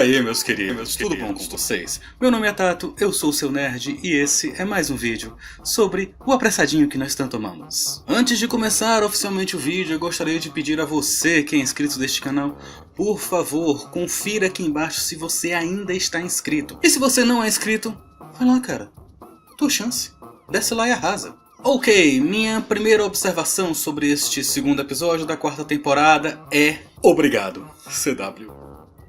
aí, meus queridos, tudo bom com vocês? Meu nome é Tato, eu sou o seu nerd e esse é mais um vídeo sobre o apressadinho que nós tanto amamos. Antes de começar oficialmente o vídeo, eu gostaria de pedir a você que é inscrito deste canal, por favor, confira aqui embaixo se você ainda está inscrito. E se você não é inscrito, vai lá, cara, tua chance, desce lá e arrasa. Ok, minha primeira observação sobre este segundo episódio da quarta temporada é... Obrigado, CW.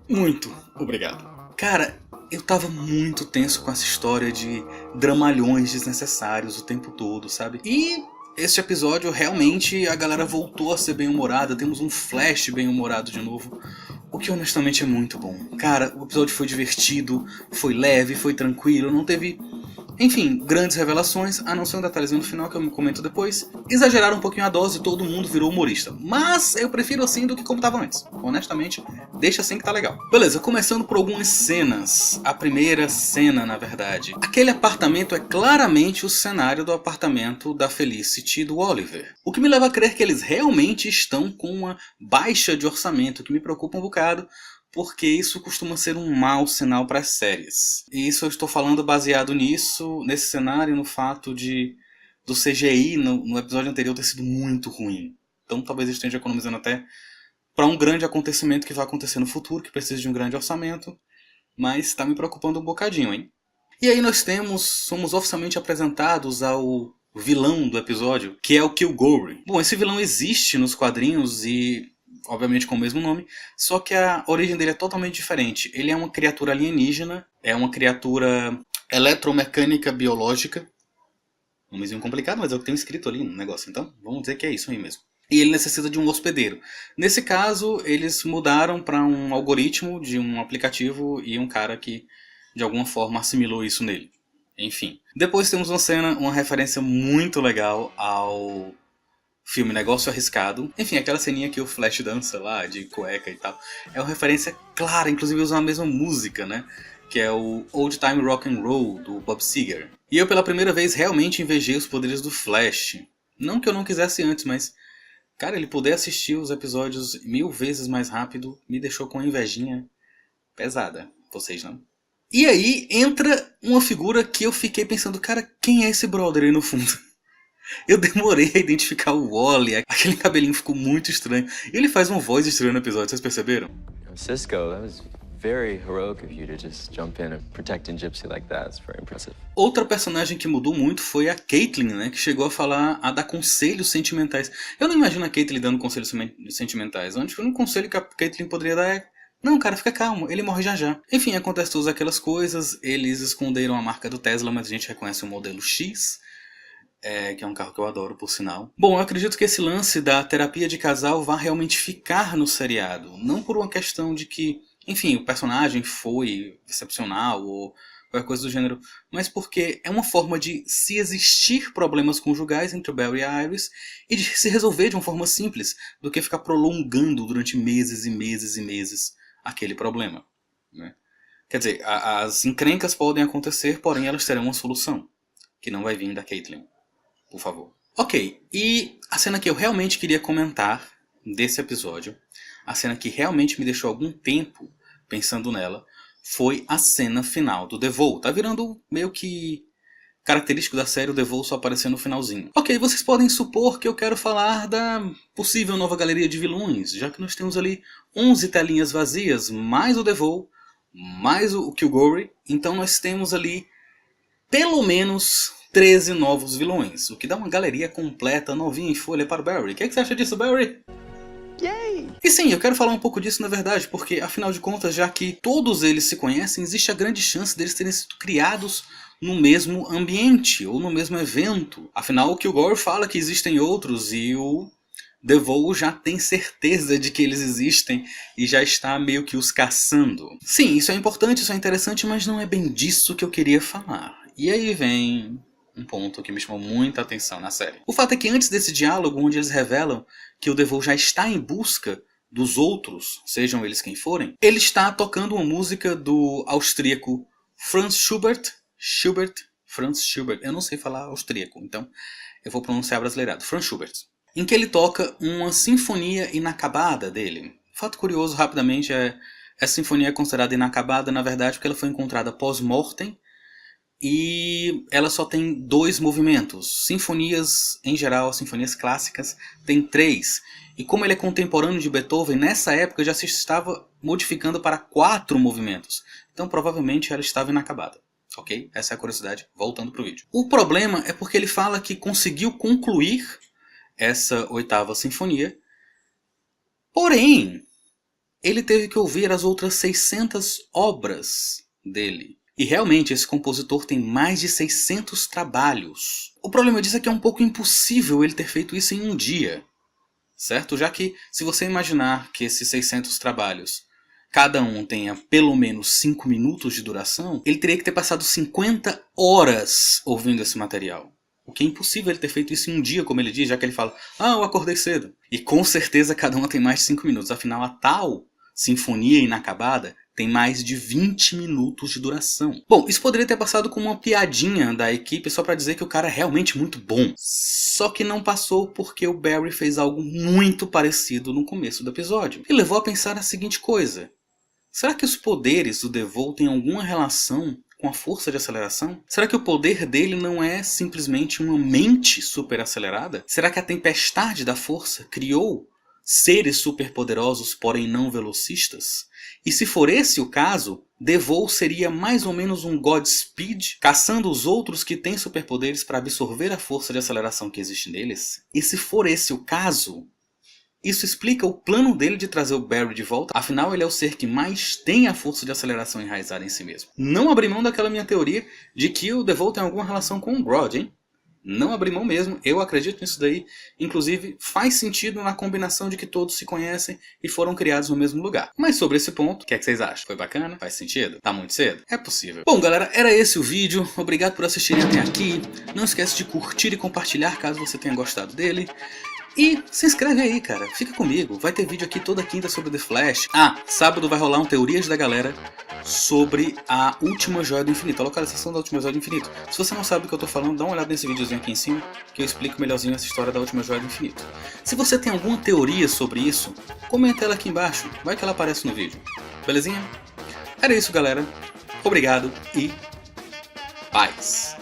Muito obrigado. Cara, eu tava muito tenso com essa história de dramalhões desnecessários o tempo todo, sabe? E este episódio, realmente, a galera voltou a ser bem-humorada, temos um Flash bem-humorado de novo, o que honestamente é muito bom. Cara, o episódio foi divertido, foi leve, foi tranquilo, não teve... Enfim, grandes revelações, a não ser um detalhezinho no final que eu me comento depois. Exageraram um pouquinho a dose e todo mundo virou humorista. Mas eu prefiro assim do que como tava antes. Honestamente, deixa assim que tá legal. Beleza, começando por algumas cenas. A primeira cena, na verdade. Aquele apartamento é claramente o cenário do apartamento da Felicity e do Oliver. O que me leva a crer que eles realmente estão com uma baixa de orçamento, que me preocupa um bocado. Porque isso costuma ser um mau sinal para as séries. E isso eu estou falando baseado nisso, nesse cenário, no fato do CGI no episódio anterior ter sido muito ruim. Então talvez eles estejam economizando até para um grande acontecimento que vai acontecer no futuro, que precisa de um grande orçamento. Mas está me preocupando um bocadinho, hein? E aí nós somos oficialmente apresentados ao vilão do episódio, que é o Kilgore. Bom, esse vilão existe nos quadrinhos e... obviamente com o mesmo nome, só que a origem dele é totalmente diferente. Ele é uma criatura alienígena, é uma criatura eletromecânica biológica. Nomezinho complicado, mas é o que tem escrito ali no negócio, então vamos dizer que é isso aí mesmo. E ele necessita de um hospedeiro. Nesse caso, eles mudaram para um algoritmo de um aplicativo e um cara que de alguma forma assimilou isso nele. Enfim. Depois temos uma referência muito legal ao filme Negócio Arriscado. Enfim, aquela ceninha que o Flash dança lá, de cueca e tal. É uma referência clara, inclusive usam a mesma música, né? Que é o Old Time Rock and Roll, do Bob Seger. E eu pela primeira vez realmente invejei os poderes do Flash. Não que eu não quisesse antes, mas... cara, ele poder assistir os episódios 1000 vezes mais rápido me deixou com uma invejinha pesada. Vocês não? E aí entra uma figura que eu fiquei pensando, cara, quem é esse brother aí no fundo? Eu demorei a identificar o Wally, aquele cabelinho ficou muito estranho. E ele faz uma voz estranha no episódio, vocês perceberam? Cisco, that was very heroic of you to just jump in and protect a gypsy like that. It's very impressive. Outra personagem que mudou muito foi a Caitlyn, né? Que chegou a dar conselhos sentimentais. Eu não imagino a Caitlyn dando conselhos sentimentais. O único conselho que a Caitlyn poderia dar é: não, cara, fica calmo, ele morre já já. Enfim, acontece todas aquelas coisas. Eles esconderam a marca do Tesla, mas a gente reconhece o modelo X. Que é um carro que eu adoro, por sinal. Bom, eu acredito que esse lance da terapia de casal vai realmente ficar no seriado. Não por uma questão de que, enfim, o personagem foi excepcional ou qualquer coisa do gênero, mas porque é uma forma de se existir problemas conjugais entre o Barry e a Iris e de se resolver de uma forma simples, do que ficar prolongando durante meses e meses e meses aquele problema, né? Quer dizer, as encrencas podem acontecer, porém elas terão uma solução, que não vai vir da Caitlyn. Por favor. Ok, e a cena que eu realmente queria comentar desse episódio, a cena que realmente me deixou algum tempo pensando nela, foi a cena final do Devo. Tá virando meio que característico da série o Devo só aparecer no finalzinho. Ok, vocês podem supor que eu quero falar da possível nova galeria de vilões, já que nós temos ali 11 telinhas vazias, mais o Devo, mais o Kilgore, então nós temos ali pelo menos 13 novos vilões, o que dá uma galeria completa, novinha em folha para o Barry. O que você acha disso, Barry? Yay! E sim, eu quero falar um pouco disso na verdade, porque afinal de contas, já que todos eles se conhecem, existe a grande chance deles terem sido criados no mesmo ambiente, ou no mesmo evento. Afinal, o Kilgore fala que existem outros, e o Devo já tem certeza de que eles existem, e já está meio que os caçando. Sim, isso é importante, isso é interessante, mas não é bem disso que eu queria falar. E aí vem um ponto que me chamou muita atenção na série. O fato é que antes desse diálogo, onde eles revelam que o Devo já está em busca dos outros, sejam eles quem forem, ele está tocando uma música do austríaco Franz Schubert. Franz Schubert. Eu não sei falar austríaco, então eu vou pronunciar brasileirado. Franz Schubert. Em que ele toca uma sinfonia inacabada dele. Fato curioso, rapidamente, é Essa sinfonia é considerada inacabada, na verdade, porque ela foi encontrada pós-mortem e ela só tem 2 movimentos. Sinfonias, em geral, sinfonias clássicas, tem 3. E como ele é contemporâneo de Beethoven, nessa época já se estava modificando para 4 movimentos. Então provavelmente ela estava inacabada. Ok? Essa é a curiosidade, voltando para o vídeo. O problema é porque ele fala que conseguiu concluir essa 8ª sinfonia, porém, ele teve que ouvir as outras 600 obras dele. E realmente esse compositor tem mais de 600 trabalhos. O problema disso é que é um pouco impossível ele ter feito isso em um dia. Certo? Já que se você imaginar que esses 600 trabalhos, cada um tenha pelo menos 5 minutos de duração, ele teria que ter passado 50 horas ouvindo esse material. O que é impossível ele ter feito isso em um dia, como ele diz, já que ele fala, eu acordei cedo. E com certeza cada uma tem mais de 5 minutos, afinal a tal sinfonia inacabada tem mais de 20 minutos de duração. Bom, isso poderia ter passado como uma piadinha da equipe só pra dizer que o cara é realmente muito bom. Só que não passou porque o Barry fez algo muito parecido no começo do episódio. E levou a pensar a seguinte coisa. Será que os poderes do DeVoe têm alguma relação com a força de aceleração? Será que o poder dele não é simplesmente uma mente super acelerada? Será que a tempestade da força criou seres superpoderosos, porém não velocistas? E se for esse o caso, DeVoe seria mais ou menos um Godspeed, caçando os outros que têm superpoderes para absorver a força de aceleração que existe neles? E se for esse o caso, isso explica o plano dele de trazer o Barry de volta, afinal ele é o ser que mais tem a força de aceleração enraizada em si mesmo. Não abri mão daquela minha teoria de que o DeVoe tem alguma relação com o Grodd, hein? Não abri mão mesmo, eu acredito nisso daí. Inclusive, faz sentido na combinação de que todos se conhecem e foram criados no mesmo lugar. Mas sobre esse ponto, o que é que vocês acham? Foi bacana? Faz sentido? Tá muito cedo? É possível. Bom, galera, era esse o vídeo. Obrigado por assistirem até aqui. Não esquece de curtir e compartilhar caso você tenha gostado dele. E se inscreve aí, cara. Fica comigo. Vai ter vídeo aqui toda quinta sobre The Flash. Sábado vai rolar um Teorias da Galera sobre a Última Joia do Infinito, a localização da Última Joia do Infinito. Se você não sabe do que eu tô falando, dá uma olhada nesse videozinho aqui em cima, que eu explico melhorzinho essa história da Última Joia do Infinito. Se você tem alguma teoria sobre isso, comenta ela aqui embaixo, vai que ela aparece no vídeo. Belezinha? Era isso, galera. Obrigado e paz.